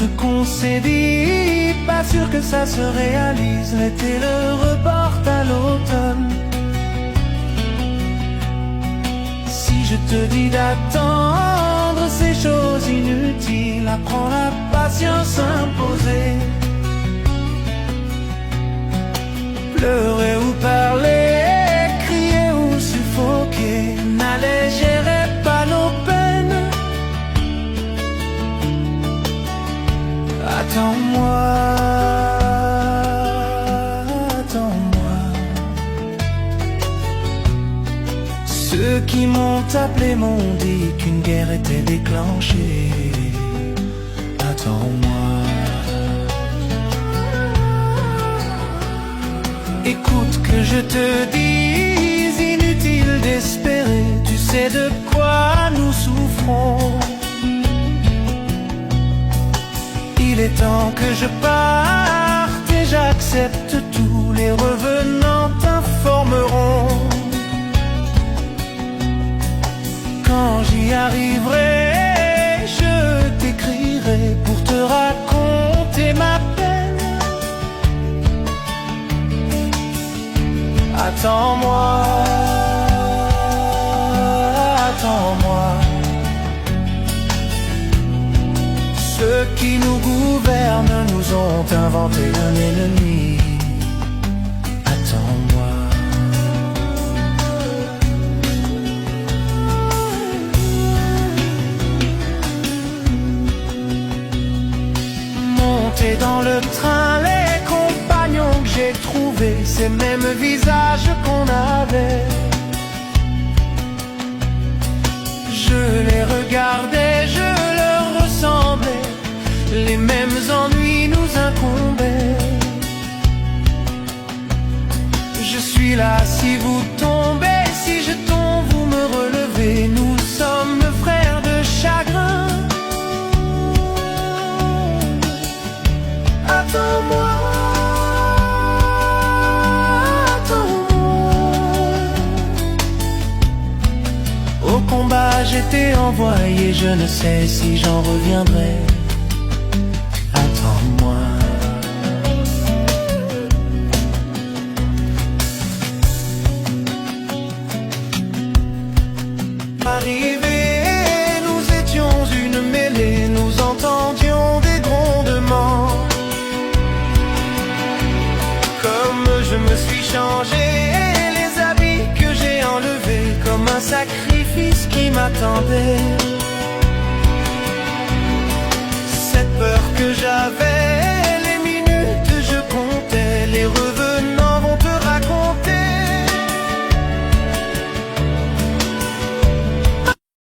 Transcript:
ce qu'on s'est dit, pas sûr que ça se réalise. L'été le reporte à l'automne. Si je te dis d'attendre ces choses inutiles, apprends la patience imposée. Pleurer ou parler, crier ou suffoquer, n'allégerait pas nos peines. Attends-moi, attends-moi. Ceux qui m'ont appelé m'ont dit qu'une guerre était déclenchée. Attends-moi. Écoute que je te dise, inutile d'espérer, tu sais de quoi nous souffrons. Il est temps que je parte et j'accepte tout, les revenants t'informeront. Quand j'y arriverai, je t'écrirai pour te raconter ma peine. Attends-moi, attends-moi. Ceux qui nous gouvernent nous ont inventé un ennemi. Attends-moi. Monter dans le train, les compagnons que j'ai trouvés, ces mêmes visages qu'on avait. Je les regardais, je leur ressemblais, les mêmes ennuis nous incombaient. Je suis là si vous tombez, si je tombe vous me relevez. Nous sommes frères de chagrin. Attends-moi, attends-moi. Au combat j'étais envoyé, je ne sais si j'en reviendrai. Attends-moi. Arrivés, nous étions une mêlée, nous entendions des grondements. Comme je me suis changé, les habits que j'ai enlevés, comme un sacrifice qui m'attendait. Cette peur que j'avais